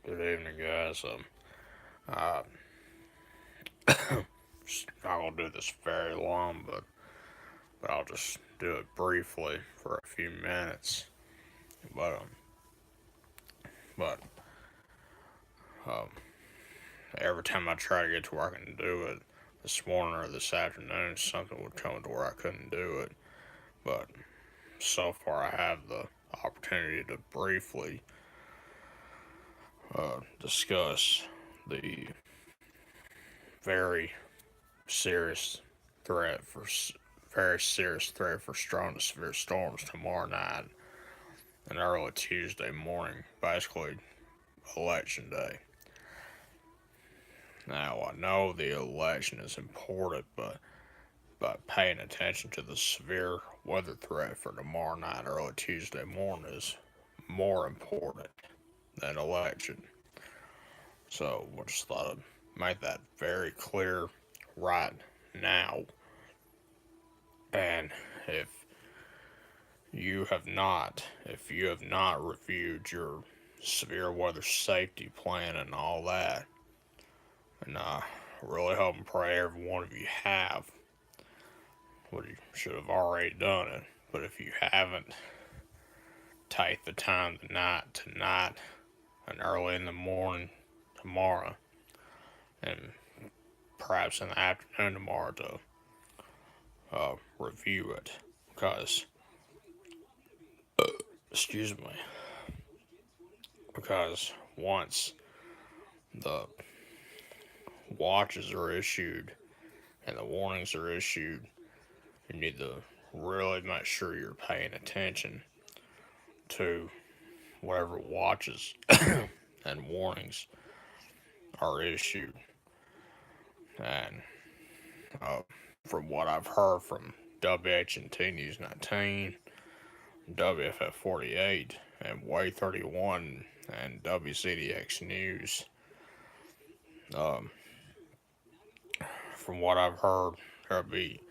Good evening, guys. I'm not gonna do this very long, but I'll just do it briefly for a few minutes. But um, but um, every time I try to get to where I can do it, this morning or this afternoon, something would come to where I couldn't do it. But so far, I have the opportunity to briefly discuss the very serious threat for very serious threat for strong to severe storms tomorrow night and early Tuesday morning, basically election day. Now I know the election is important, but paying attention to the severe weather threat for tomorrow night, early Tuesday morning is more important than election. So we just thought I'd make that very clear right now. And if you have not reviewed your severe weather safety plan and all that, and I really hope and pray every one of you have, well, you should have already done it. But if you haven't, take the time tonight and early in the morning tomorrow, and perhaps in the afternoon tomorrow to review it. Because, excuse me, because once the watches are issued and the warnings are issued, you need to really make sure you're paying attention to whatever watches and warnings are issued. And uh, from what I've heard from WHNT News 19, WFF 48, and Way 31, and WCDX News, um, from what I've heard, there'll be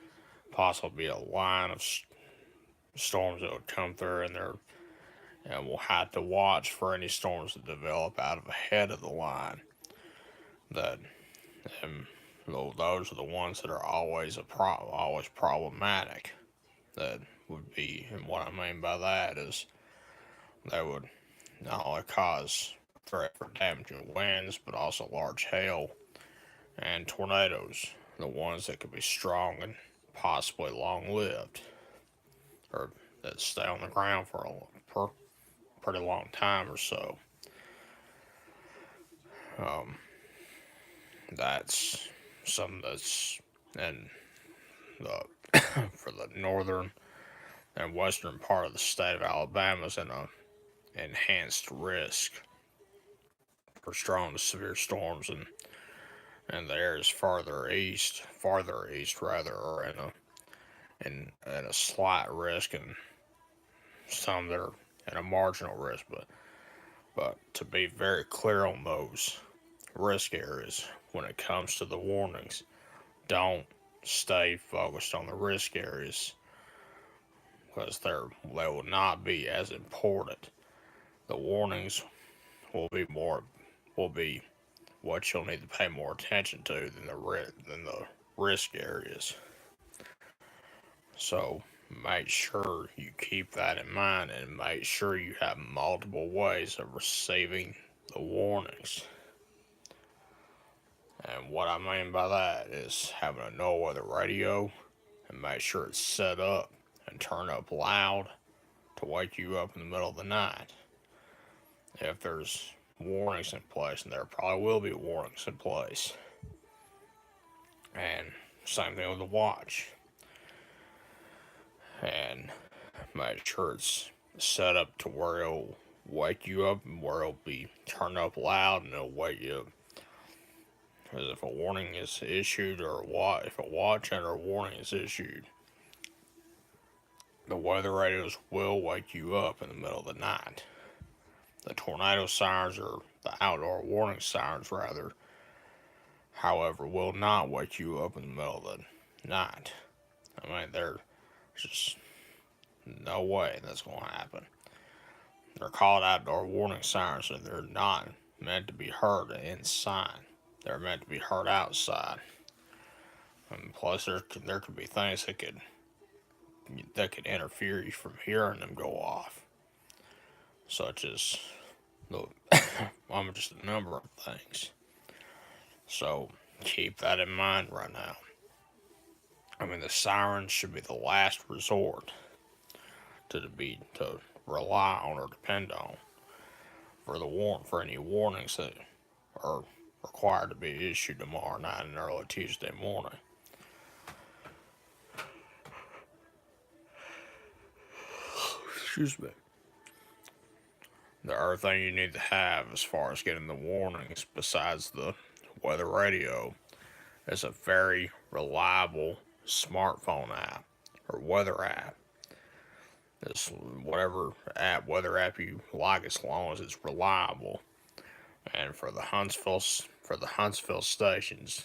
possibly a line of storms that would come through, and we'll have to watch for any storms that develop out of ahead of the line. That and those are the ones that are always problematic. That would be, and what I mean by that is they would not only cause threat for damaging winds, but also large hail and tornadoes. The ones that could be strong and possibly long lived, or that stay on the ground for a pretty long time or so. Um, that's something that's and the for the northern and western part of the state of Alabama is in a enhanced risk for strong to severe storms, and the areas farther east rather, are in a slight risk, and some that are at a marginal risk. But to be very clear on those risk areas when it comes to the warnings, don't stay focused on the risk areas because they will not be as important. The warnings will be what you'll need to pay more attention to than the risk areas. So make sure you keep that in mind and make sure you have multiple ways of receiving the warnings. And what I mean by that is having a no weather radio and make sure it's set up and turned up loud to wake you up in the middle of the night. If there's warnings in place, and there probably will be warnings in place. And same thing with the watch. And make sure it's set up to where it'll wake you up and where it'll be turned up loud and it'll wake you up. Because if a warning is issued, or if a watch and or warning is issued, the weather radios will wake you up in the middle of the night. The tornado sirens, or the outdoor warning sirens rather, however, will not wake you up in the middle of the night. I mean, there's just no way that's going to happen. They're called outdoor warning sirens, and they're not meant to be heard inside. They're meant to be heard outside. And plus, there could be things that could interfere you from hearing them go off, such as the just a number of things. So keep that in mind right now. I mean, the sirens should be the last resort to rely on or depend on for any warnings that are required to be issued tomorrow night and early Tuesday morning. Excuse me. The other thing you need to have as far as getting the warnings, besides the weather radio, is a very reliable smartphone app or weather app. It's whatever weather app you like, as long as it's reliable. And for the Huntsville stations,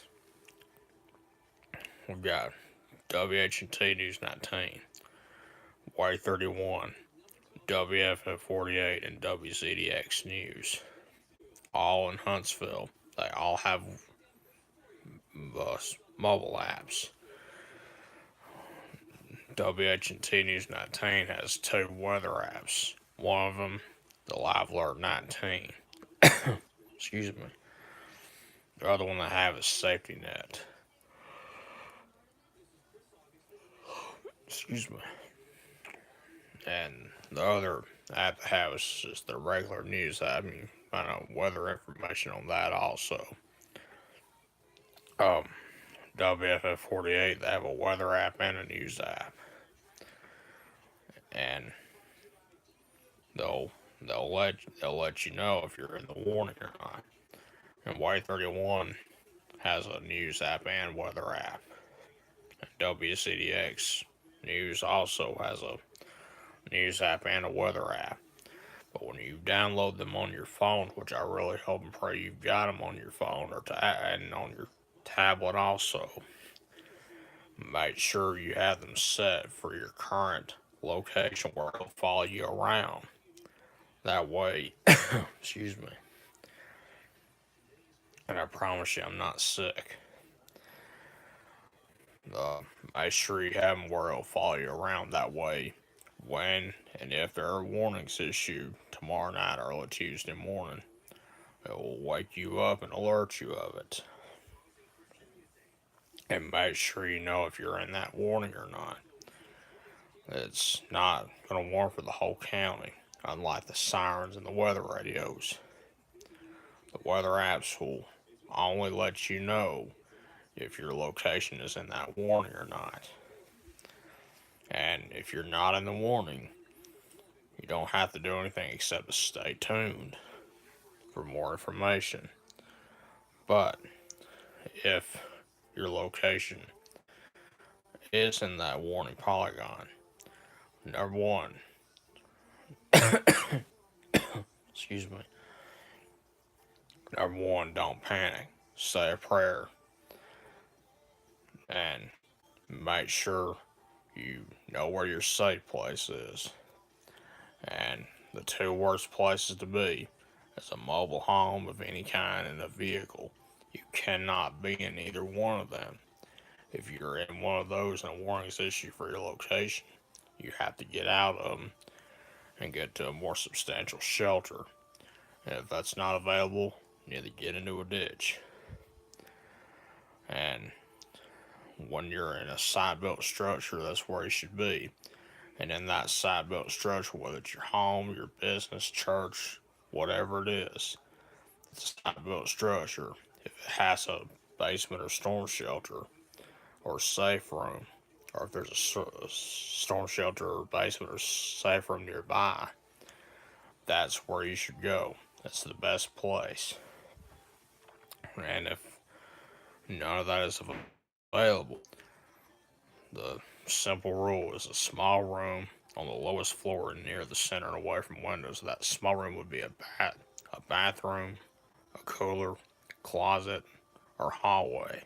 we've got WHT News 19, Y31, WFF 48, and WZDX News. All in Huntsville. They all have mobile apps. WHT News 19 has two weather apps. One of them, the Live Alert 19. Excuse me. The other one they have is Safety Net. Excuse me. And the other app they have is just the regular news app. You find out weather information on that also. WFF 48, they have a weather app and a news app. And they'll let you know if you're in the warning or not. And Y31 has a news app and weather app. And WCDX News also has a news app and a weather app. But when you download them on your phone, which I really hope and pray you've got them on your phone and on your tablet also, make sure you have them set for your current location where it'll follow you around. That way, excuse me, and I promise you I'm not sick. Make sure you have them where it'll follow you around. That way, when and if there are warnings issued tomorrow night, early Tuesday morning, it will wake you up and alert you of it. And make sure you know if you're in that warning or not. It's not going to warn for the whole county, unlike the sirens and the weather radios. The weather apps will only let you know if your location is in that warning or not. And if you're not in the warning, you don't have to do anything except to stay tuned for more information. But if your location is in that warning polygon, number one, excuse me, number one, don't panic. Say a prayer and make sure you know where your safe place is. And the two worst places to be is a mobile home of any kind and a vehicle. You cannot be in either one of them. If you're in one of those and a warning is issued for your location, you have to get out of them and get to a more substantial shelter. And if that's not available, you need to get into a ditch. And when you're in a site-built structure, that's where you should be. And in that site-built structure, whether it's your home, your business, church, whatever it is, it's a site-built structure. If it has a basement or storm shelter or safe room, or if there's a storm shelter or basement or safe room nearby, that's where you should go. That's the best place. And if none of that is available, the simple rule is a small room on the lowest floor near the center and away from windows. That small room would be a bathroom, a cooler, closet, or hallway.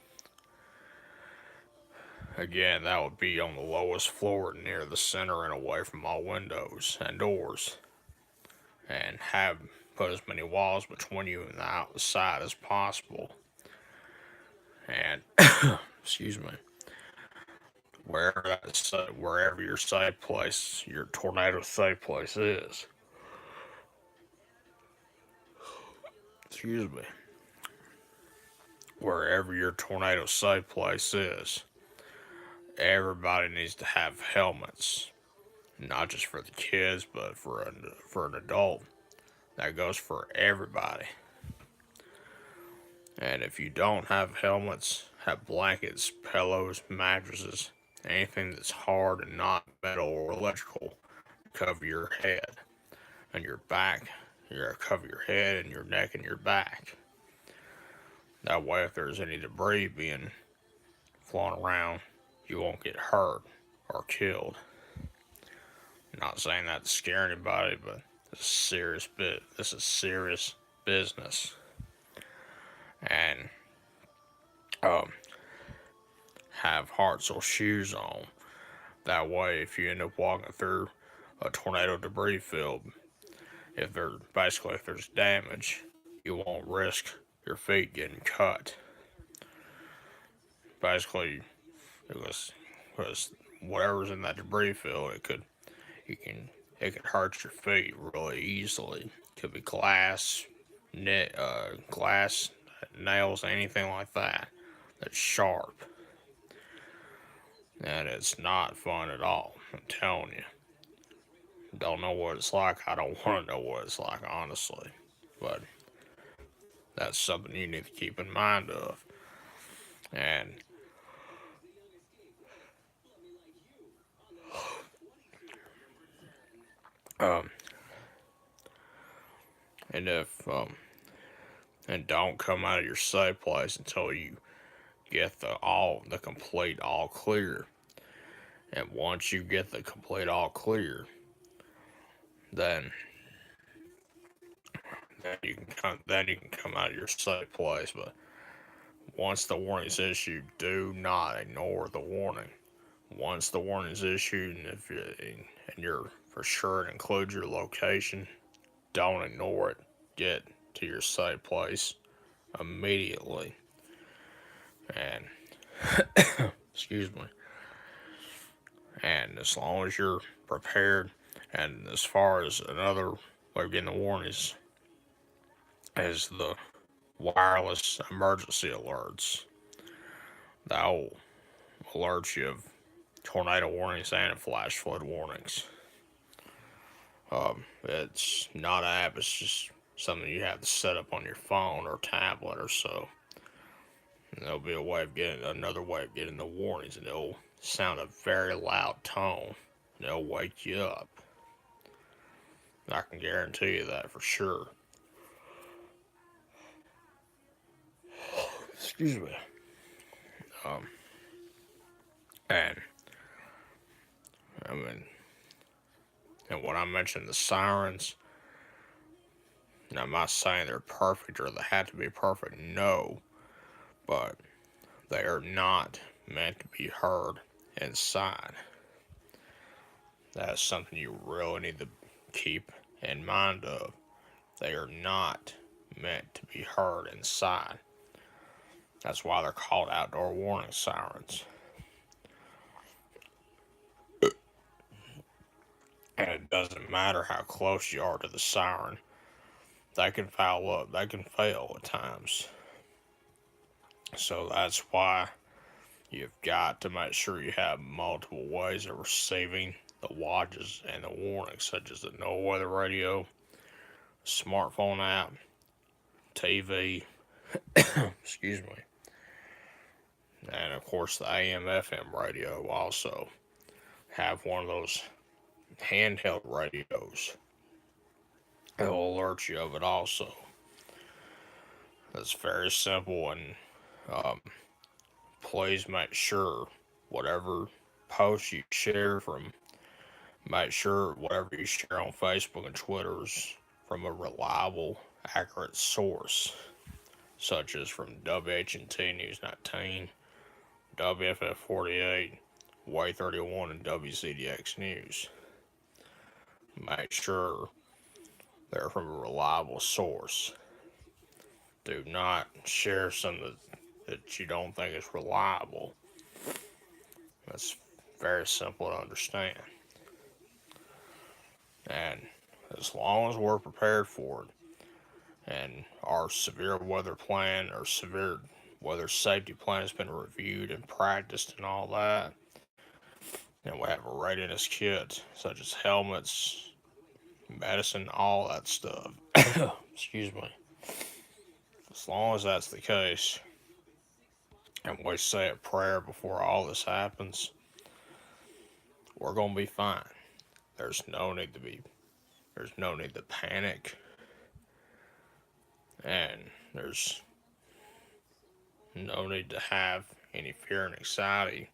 Again, that would be on the lowest floor near the center and away from all windows and doors. And put as many walls between you and the outside as possible. And excuse me, wherever your safe place, your tornado safe place is. Excuse me. Wherever your tornado safe place is, everybody needs to have helmets. Not just for the kids, but for an adult. That goes for everybody. And if you don't have helmets, have blankets, pillows, mattresses, anything that's hard and not metal or electrical, cover your head and your back. You gotta cover your head and your neck and your back. That way, if there's any debris being flown around, you won't get hurt or killed. Not saying that to scare anybody, but this is serious bit. This is serious business. And have hearts or shoes on. That way, if you end up walking through a tornado debris field, if there's damage, you won't risk your feet getting cut. Basically, because whatever's in that debris field, it could hurt your feet really easily. It could be glass, nails, anything like that that's sharp. And it's not fun at all, I'm telling you. Don't know what it's like. I don't want to know what it's like, honestly. But that's something you need to keep in mind of. And um, and if and don't come out of your safe place until you get the complete all clear. And once you get the complete all clear, then then you can come out of your safe place. But once the warning is issued, do not ignore the warning. Once the warning is issued, and you're for sure it includes your location, don't ignore it. Get to your safe place immediately. And excuse me. And as long as you're prepared, and as far as another way of getting the warnings, is the wireless emergency alerts. That will alert you of tornado warnings and flash flood warnings. It's not an app, it's just something you have to set up on your phone or tablet or so. And there'll be another way of getting the warnings, and it'll sound a very loud tone. And it'll wake you up. I can guarantee you that for sure. Excuse me. And I mean, and when I mentioned the sirens, I'm not saying they're perfect or they have to be perfect. No, but they are not meant to be heard inside. That's something you really need to keep in mind of. They are not meant to be heard inside. That's why they're called outdoor warning sirens. And it doesn't matter how close you are to the siren, they can fail at times. So that's why you've got to make sure you have multiple ways of receiving the watches and the warnings, such as the no weather radio, smartphone app, TV, excuse me, and of course the AM FM radio also have one of those handheld radios. It'll alert you of it also. It's very simple, and please make sure whatever post you share make sure whatever you share on Facebook and Twitter is from a reliable, accurate source, such as from WHNT News 19, WFF 48, Way 31, and WZDX News. Make sure they're from a reliable source. Do not share something that you don't think is reliable. That's very simple to understand. And as long as we're prepared for it, and our severe weather plan or severe weather safety plan has been reviewed and practiced and all that, and we have a readiness kit such as helmets, medicine, all that stuff. Excuse me. As long as that's the case, and we say a prayer before all this happens, we're gonna be fine. There's no need to be. There's no need to panic, and there's no need to have any fear and anxiety.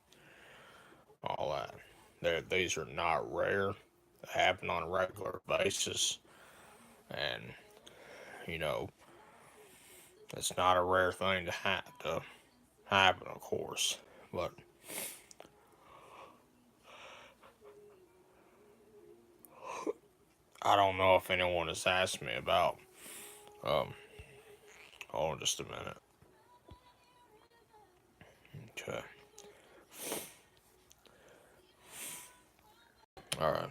All that. These are not rare. They happen on a regular basis, and you know it's not a rare thing to happen, of course. But I don't know if anyone has asked me about. Um, hold on just a minute. Okay. All right.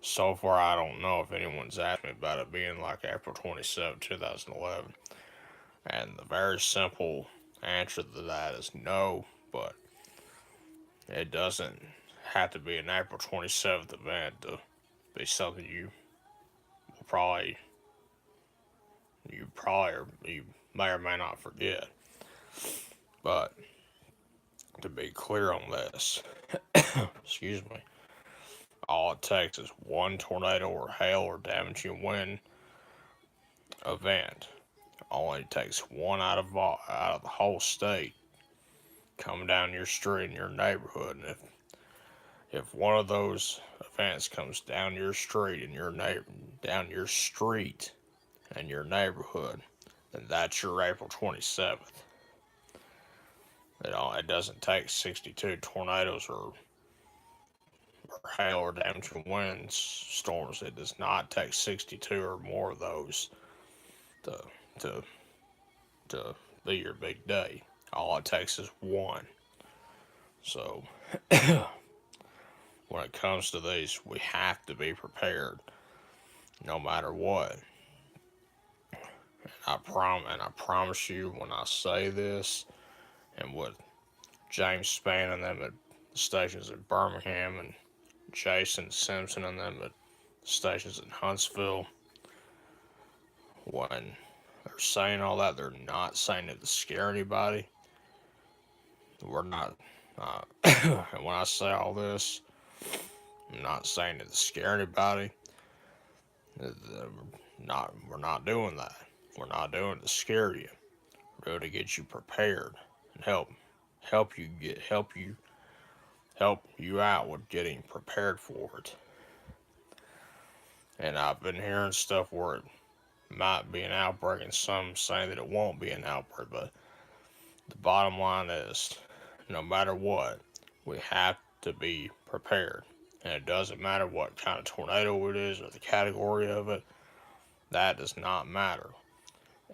So far, I don't know if anyone's asked me about it being like April 27, 2011. And the very simple answer to that is no, but it doesn't have to be an April 27th event to be something probably you may or may not forget. But to be clear on this, excuse me, all it takes is one tornado or hail or damaging wind event. Only takes one out of the whole state coming down your street in your neighborhood, and if one of those events comes down your street in down your street and your neighborhood, then that's your April 27th. It doesn't take 62 tornadoes or hail or damaging winds storms. It does not take 62 or more of those to to to be your big day. All it takes is one. So when it comes to these, we have to be prepared no matter what. I promise you, when I say this, and with James Spann and them at the stations at Birmingham, and Jason Simpson and them at the stations in Huntsville, when they're saying all that, they're not saying it to scare anybody. We're not. And when I say all this, I'm not saying it to scare anybody. We're not doing that. We're not doing it to scare you. We're doing it to get you prepared and help you out with getting prepared for it. And I've been hearing stuff where it might be an outbreak, and some saying that it won't be an outbreak. But the bottom line is, no matter what, we have to be prepared. And it doesn't matter what kind of tornado it is or the category of it. That does not matter.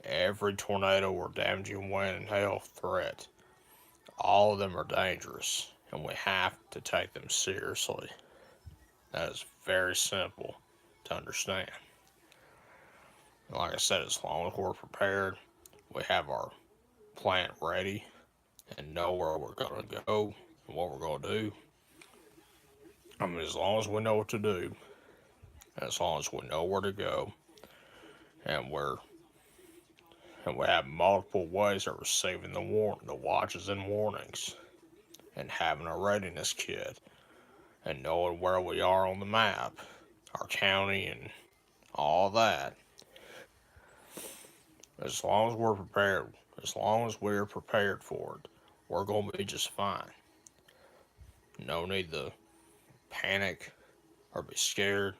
Every tornado or damaging wind and hail threat, all of them are dangerous, and we have to take them seriously. That is very simple to understand. And like I said, as long as we're prepared, we have our plan ready and know where we're going to go and what we're going to do. I mean, as long as we know what to do, as long as we know where to go, and we have multiple ways of receiving the watches and warnings, and having a readiness kit, and knowing where we are on the map, our county, and all that. As long as we're prepared, as long as we're prepared for it, we're going to be just fine. No need to panic or be scared.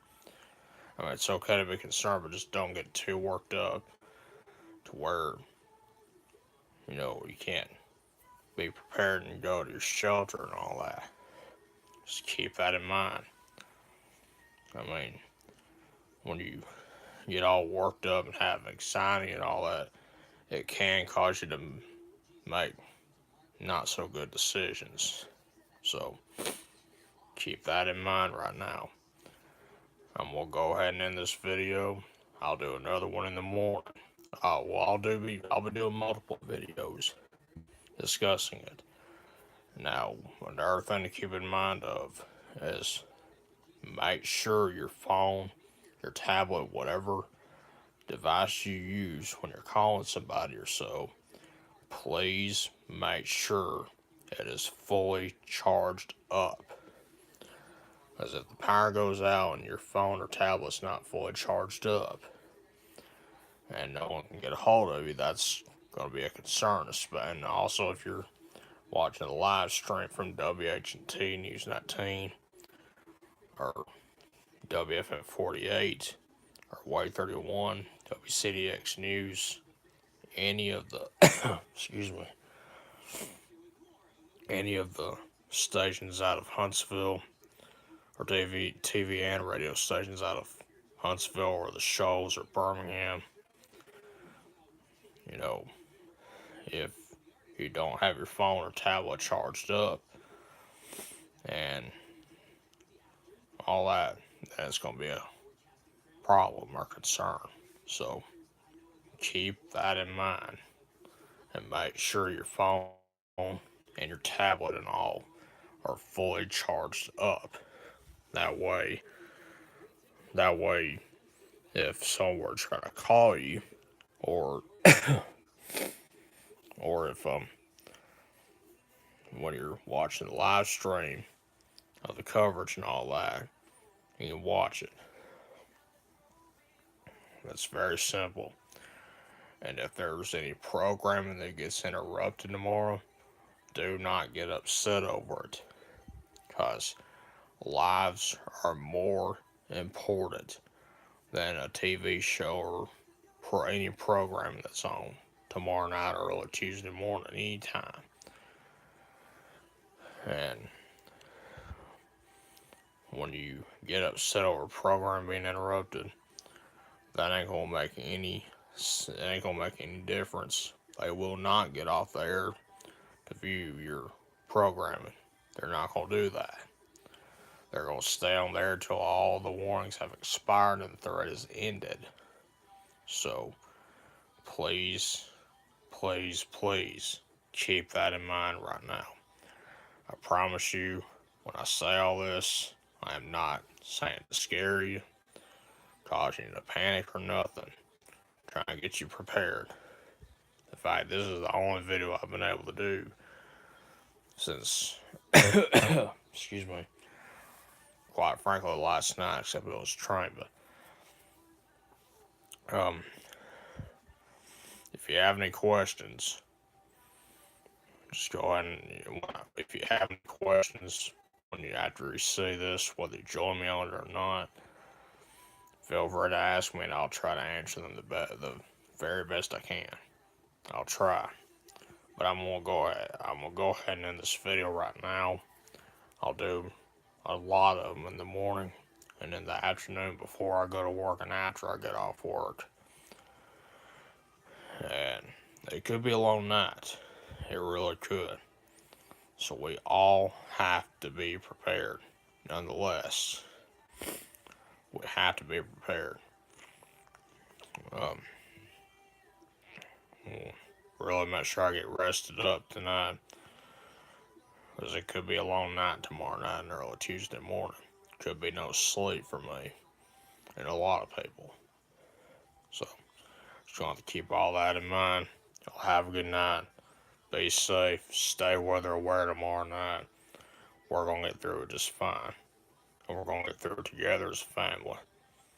I mean, it's okay to be concerned, but just don't get too worked up to where, you can't be prepared and go to your shelter and all that. Just keep that in mind. I mean, when you get all worked up and have anxiety and all that, it can cause you to make not so good decisions. So keep that in mind right now. I'm gonna go ahead and end this video. I'll do another one in the morning. I'll be doing multiple videos discussing it. Now, another thing to keep in mind of is make sure your phone, your tablet, whatever device you use when you're calling somebody or so, please make sure it is fully charged up. Because if the power goes out and your phone or tablet's not fully charged up and no one can get a hold of you, that's going to be a concern. And also, if you're watching a live stream from WH&T News 19 or WFM 48 or White 31, WCDX News, any of the excuse me, any of the stations out of Huntsville, or TV and radio stations out of Huntsville or the Shoals or Birmingham, you know, if you don't have your phone or tablet charged up and all that, then it's going to be a problem or concern. So keep that in mind and make sure your phone and your tablet and all are fully charged up. That way, that way, if someone were trying to call you, or or if when you're watching the live stream of the coverage and all that, you can watch it. That's very simple. And if there's any programming that gets interrupted tomorrow, do not get upset over it, because lives are more important than a TV show or for any program that's on tomorrow night or early Tuesday morning, anytime. And when you get upset over a program being interrupted, that ain't gonna make any difference. They will not get off the air to view your programming. They're not gonna do that. They're gonna stay on there until all the warnings have expired and the threat is ended. So please, please, please keep that in mind right now. I promise you, when I say all this, I am not saying to scare you, cause you to panic or nothing. I'm trying to get you prepared. In fact, this is the only video I've been able to do since, excuse me, quite frankly, last night, except it was trained. But if you have any questions, just go ahead and, if you have any questions when you after you see this, whether you join me on it or not, feel free to ask me, and I'll try to answer them the very best I can. I'll try, but I'm gonna go ahead and end this video right now. I'll do a lot of them in the morning and in the afternoon before I go to work and after I get off work. And it could be a long night. It really could. So we all have to be prepared. Nonetheless, we have to be prepared. Really make sure I get rested up tonight, because it could be a long night tomorrow night and early Tuesday morning. Could be no sleep for me and a lot of people. So just going to keep all that in mind. Y'all have a good night. Be safe. Stay weather aware tomorrow night. We're going to get through it just fine. And we're going to get through it together as a family.